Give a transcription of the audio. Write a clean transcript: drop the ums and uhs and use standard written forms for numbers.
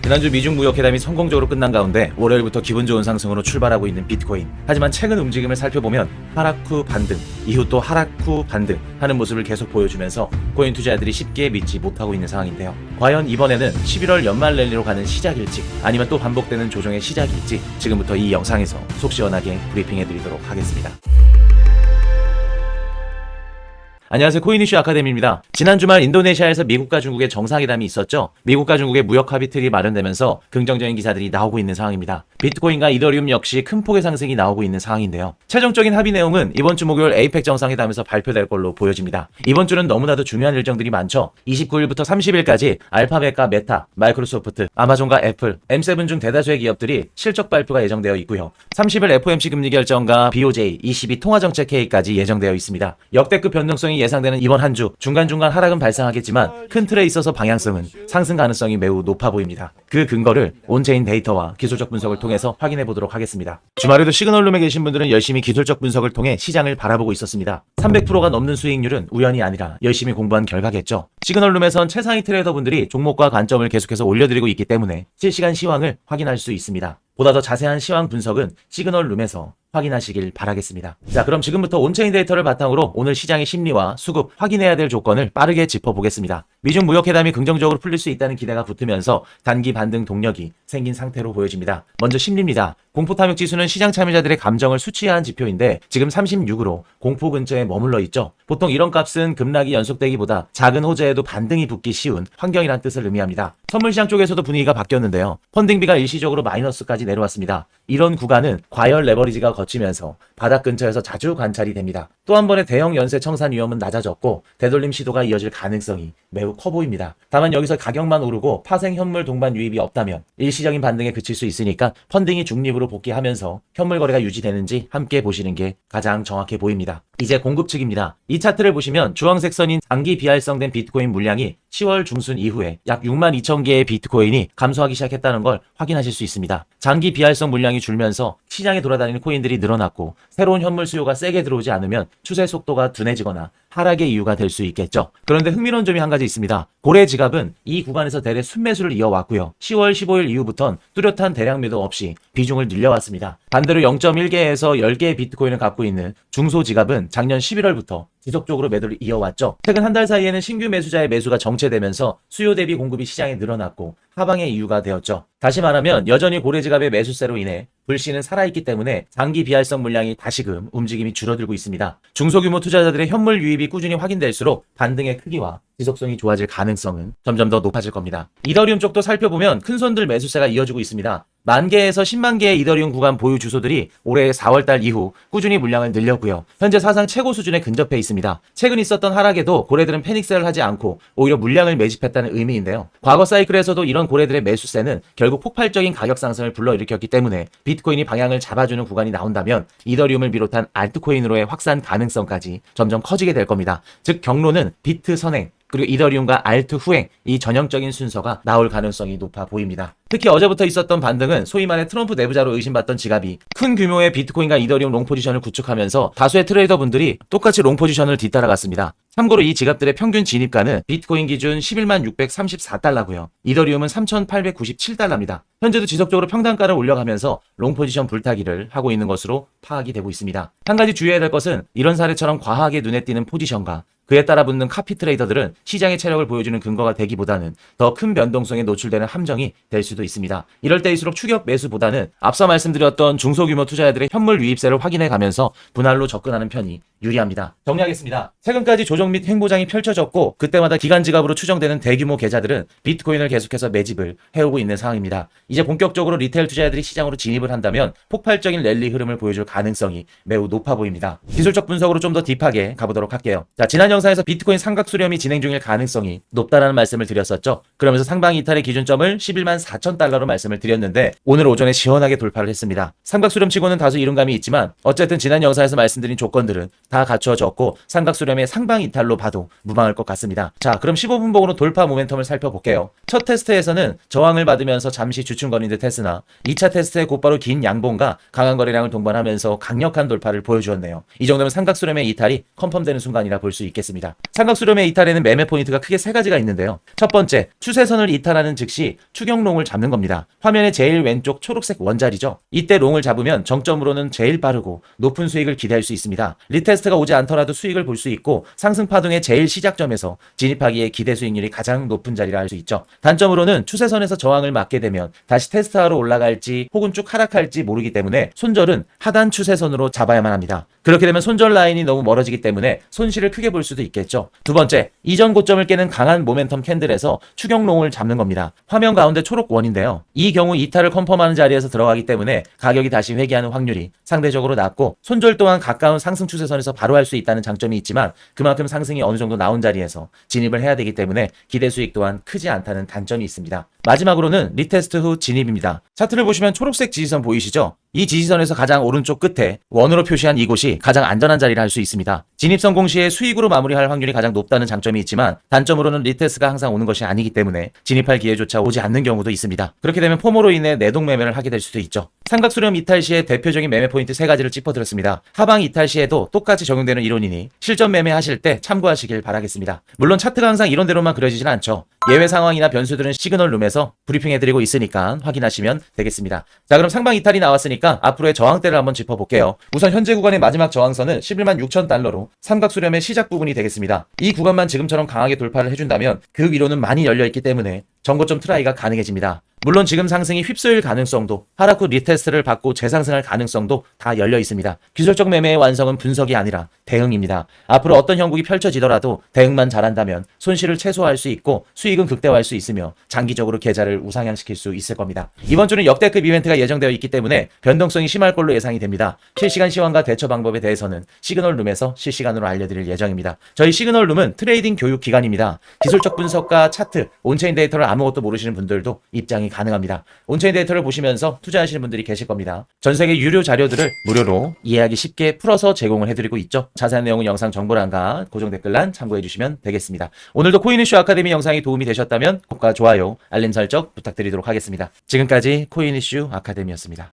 지난주 미중 무역 회담이 성공적으로 끝난 가운데 월요일부터 기분 좋은 상승으로 출발하고 있는 비트코인. 하지만 최근 움직임을 살펴보면 하락 후 반등, 이후 또 하락 후 반등 하는 모습을 계속 보여주면서 코인 투자자들이 쉽게 믿지 못하고 있는 상황인데요. 과연 이번에는 11월 연말 랠리로 가는 시작일지 아니면 또 반복되는 조정의 시작일지 지금부터 이 영상에서 속 시원하게 브리핑해드리도록 하겠습니다. 안녕하세요. 코인이슈 아카데미입니다. 지난 주말 인도네시아에서 미국과 중국의 정상회담이 있었죠. 미국과 중국의 무역 합의 틀이 마련되면서 긍정적인 기사들이 나오고 있는 상황입니다. 비트코인과 이더리움 역시 큰 폭의 상승이 나오고 있는 상황인데요. 최종적인 합의 내용은 이번 주 목요일 에이펙 정상회담에서 발표될 걸로 보여집니다. 이번 주는 너무나도 중요한 일정들이 많죠. 29일부터 30일까지 알파벳과 메타, 마이크로소프트, 아마존과 애플, M7 중 대다수의 기업들이 실적 발표가 예정되어 있고요. 30일 FOMC 금리 결정과 BOJ, ECB 통화정책 회의까지 예정되어 있습니다. 역대급 변동성이 예상되는 이번 한 주 중간중간 하락은 발생하겠지만 큰 틀에 있어서 방향성은 상승 가능성이 매우 높아 보입니다. 그 근거를 온체인 데이터와 기술적 분석을 통해서 확인해 보도록 하겠습니다. 주말에도 시그널룸에 계신 분들은 열심히 기술적 분석을 통해 시장을 바라보고 있었습니다. 300%가 넘는 수익률은 우연이 아니라 열심히 공부한 결과겠죠. 시그널룸에선 최상위 트레이더분들이 종목과 관점을 계속해서 올려드리고 있기 때문에 실시간 시황을 확인할 수 있습니다. 보다 더 자세한 시황 분석은 시그널룸에서 확인하시길 바라겠습니다. 자, 그럼 지금부터 온체인 데이터를 바탕으로 오늘 시장의 심리와 수급, 확인해야 될 조건을 빠르게 짚어보겠습니다. 미중 무역회담이 긍정적으로 풀릴 수 있다는 기대가 붙으면서 단기 반등 동력이 생긴 상태로 보여집니다. 먼저 심리입니다. 공포탐욕지수는 시장 참여자들의 감정을 수치화한 지표인데 지금 36으로 공포 근처에 머물러 있죠. 보통 이런 값은 급락이 연속되기보다 작은 호재에도 반등이 붙기 쉬운 환경이란 뜻을 의미합니다. 선물시장 쪽에서도 분위기가 바뀌었는데요. 펀딩비가 일시적으로 마이너스까지 내려왔습니다. 이런 구간은 과열 레버리지가 거치면서 바닥 근처에서 자주 관찰이 됩니다. 또 한 번의 대형 연쇄 청산 위험은 낮아졌고 되돌림 시도가 이어질 가능성이 매우 커 보입니다. 다만 여기서 가격만 오르고 파생 현물 동반 유입이 없다면 일시적인 반등에 그칠 수 있으니까 펀딩이 중립으로 복귀하면서 현물 거래가 유지되는지 함께 보시는 게 가장 정확해 보입니다. 이제 공급 측입니다. 이 차트를 보시면 주황색 선인 장기 비활성된 비트코인 물량이 10월 중순 이후에 약 62,000개의 비트코인이 감소하기 시작했다는 걸 확인하실 수 있습니다. 장기 비활성 물량이 줄면서 시장에 돌아다니는 코인들이 늘어났고 새로운 현물 수요가 세게 들어오지 않으면 추세 속도가 둔해지거나 하락의 이유가 될 수 있겠죠. 그런데 흥미로운 점이 한 가지 있습니다. 고래 지갑은 이 구간에서 대래 순매수를 이어왔고요. 10월 15일 이후부턴 뚜렷한 대량 매도 없이 비중을 늘려왔습니다. 반대로 0.1개에서 10개의 비트코인을 갖고 있는 중소 지갑은 작년 11월부터 지속적으로 매도를 이어왔죠. 최근 한 달 사이에는 신규 매수자의 매수가 정체되면서 수요 대비 공급이 시장에 늘어났고 하방의 이유가 되었죠. 다시 말하면 여전히 고래지갑의 매수세로 인해 불씨는 살아있기 때문에 장기 비활성 물량이 다시금 움직임이 줄어들고 있습니다. 중소규모 투자자들의 현물 유입이 꾸준히 확인될수록 반등의 크기와 지속성이 좋아질 가능성은 점점 더 높아질 겁니다. 이더리움 쪽도 살펴보면 큰손들 매수세가 이어지고 있습니다. 10,000개에서 10만 개의 이더리움 구간 보유 주소들이 올해 4월달 이후 꾸준히 물량을 늘렸고요. 현재 사상 최고 수준에 근접해 있습니다. 최근 있었던 하락에도 고래들은 패닉셀을 하지 않고 오히려 물량을 매집했다는 의미인데요. 과거 사이클에서도 이런 고래들의 매수세는 결국 폭발적인 가격 상승을 불러일으켰기 때문에 비트코인이 방향을 잡아주는 구간이 나온다면 이더리움을 비롯한 알트코인으로의 확산 가능성까지 점점 커지게 될 겁니다. 즉 경로는 비트 선행 그리고 이더리움과 알트 후행 이 전형적인 순서가 나올 가능성이 높아 보입니다. 특히 어제부터 있었던 반등은 소위 말해 트럼프 내부자로 의심받던 지갑이 큰 규모의 비트코인과 이더리움 롱 포지션을 구축하면서 다수의 트레이더분들이 똑같이 롱 포지션을 뒤따라갔습니다. 참고로 이 지갑들의 평균 진입가는 비트코인 기준 11만 634달러고요. 이더리움은 3,897달러입니다. 현재도 지속적으로 평단가를 올려가면서 롱 포지션 불타기를 하고 있는 것으로 파악이 되고 있습니다. 한 가지 주의해야 될 것은 이런 사례처럼 과하게 눈에 띄는 포지션과 그에 따라 붙는 카피 트레이더들은 시장의 체력을 보여주는 근거가 되기보다는 더 큰 변동성에 노출되는 함정이 될 수도 있습니다. 이럴 때일수록 추격 매수보다는 앞서 말씀드렸던 중소규모 투자자들의 현물 유입세를 확인해 가면서 분할로 접근하는 편이 유리합니다. 정리하겠습니다. 최근까지 조정 및 횡보장이 펼쳐졌고 그때마다 기간 지갑으로 추정되는 대규모 계좌들은 비트코인을 계속해서 매집을 해오고 있는 상황입니다. 이제 본격적으로 리테일 투자자들이 시장으로 진입을 한다면 폭발적인 랠리 흐름을 보여줄 가능성이 매우 높아 보입니다. 기술적 분석으로 좀 더 딥하게 가보도록 할게요. 자, 지난 영상에서 비트코인 상각 수렴이 진행 중일 가능성이 높다라는 말씀을 드렸었죠. 그러면서 상방 이탈의 기준점을 11만 4천 달러로 말씀을 드렸는데 오늘 오전에 시원하게 돌파를 했습니다. 상각 수렴치고는 다소 이른감이 있지만 어쨌든 지난 영상에서 말씀드린 조건들은 다 갖추어졌고 상각 수렴의 상방 이탈로 봐도 무방할 것 같습니다. 자, 그럼 15분 봉으로 돌파 모멘텀을 살펴볼게요. 첫 테스트에서는 저항을 받으면서 잠시 주춤거린 듯 했으나 2차 테스트에 곧바로 긴 양봉과 강한 거래량을 동반하면서 강력한 돌파를 보여주었네요. 이 정도면 상각 수렴의 이탈이 컨펌되는 순간이라 볼 수 있겠습니다. 하겠습니다. 삼각수렴의 이탈에는 매매 포인트가 크게 세 가지가 있는데요. 첫 번째, 추세선을 이탈하는 즉시 추격롱을 잡는 겁니다. 화면의 제일 왼쪽 초록색 원자리죠. 이때 롱을 잡으면 정점으로는 제일 빠르고 높은 수익을 기대할 수 있습니다. 리테스트가 오지 않더라도 수익을 볼 수 있고 상승 파동의 제일 시작점에서 진입하기에 기대 수익률이 가장 높은 자리라 할 수 있죠. 단점으로는 추세선에서 저항을 맞게 되면 다시 테스트하러 올라갈지 혹은 쭉 하락할지 모르기 때문에 손절은 하단 추세선으로 잡아야만 합니다. 그렇게 되면 손절 라인이 너무 멀어지기 때문에 손실을 크게 볼 수도 있겠죠. 두 번째, 이전 고점을 깨는 강한 모멘텀 캔들에서 추격롱을 잡는 겁니다. 화면 가운데 초록 원인데요. 이 경우 이탈을 컨펌하는 자리에서 들어가기 때문에 가격이 다시 회귀하는 확률이 상대적으로 낮고 손절 또한 가까운 상승 추세선에서 바로 할 수 있다는 장점이 있지만 그만큼 상승이 어느 정도 나온 자리에서 진입을 해야 되기 때문에 기대 수익 또한 크지 않다는 단점이 있습니다. 마지막으로는 리테스트 후 진입입니다. 차트를 보시면 초록색 지지선 보이시죠? 이 지지선에서 가장 오른쪽 끝에 원으로 표시한 이곳이 가장 안전한 자리라 할 수 있습니다. 진입 성공 시에 수익으로 마무리할 확률이 가장 높다는 장점이 있지만 단점으로는 리테스트가 항상 오는 것이 아니기 때문에 진입할 기회조차 오지 않는 경우도 있습니다. 그렇게 되면 포모로 인해 내동 매매를 하게 될 수도 있죠. 삼각수렴 이탈 시의 대표적인 매매 포인트 세 가지를 짚어드렸습니다. 하방 이탈 시에도 똑같이 적용되는 이론이니 실전 매매하실 때 참고하시길 바라겠습니다. 물론 차트가 항상 이론대로만 그려지진 않죠. 예외 상황이나 변수들은 시그널룸에서 브리핑해드리고 있으니까 확인하시면 되겠습니다. 자, 그럼 상방 이탈이 나왔으니까 앞으로의 저항대를 한번 짚어볼게요. 우선 현재 구간의 마지막 저항선은 11만 6천 달러로 삼각수렴의 시작 부분이 되겠습니다. 이 구간만 지금처럼 강하게 돌파를 해준다면 그 위로는 많이 열려있기 때문에 전고점 트라이가 가능해집니다. 물론 지금 상승이 휩쓸릴 가능성도 하락 후 리테스트를 받고 재상승할 가능성도 다 열려 있습니다. 기술적 매매의 완성은 분석이 아니라 대응입니다. 앞으로 어떤 형국이 펼쳐지더라도 대응만 잘한다면 손실을 최소화할 수 있고 수익은 극대화할 수 있으며 장기적으로 계좌를 우상향시킬 수 있을 겁니다. 이번 주는 역대급 이벤트가 예정되어 있기 때문에 변동성이 심할 걸로 예상이 됩니다. 실시간 시황과 대처 방법에 대해서는 시그널룸에서 실시간으로 알려드릴 예정입니다. 저희 시그널룸은 트레이딩 교육 기관입니다. 기술적 분석과 차트, 온체인 데이터를 아무것도 모르시는 분들도 입장이 가능합니다. 온체인 데이터를 보시면서 투자하시는 분들이 계실 겁니다. 전 세계 유료 자료들을 무료로 이해하기 쉽게 풀어서 제공을 해드리고 있죠. 자세한 내용은 영상 정보란과 고정 댓글란 참고해주시면 되겠습니다. 오늘도 코인이슈 아카데미 영상이 도움이 되셨다면 구독과 좋아요, 알림 설정 부탁드리도록 하겠습니다. 지금까지 코인이슈 아카데미였습니다.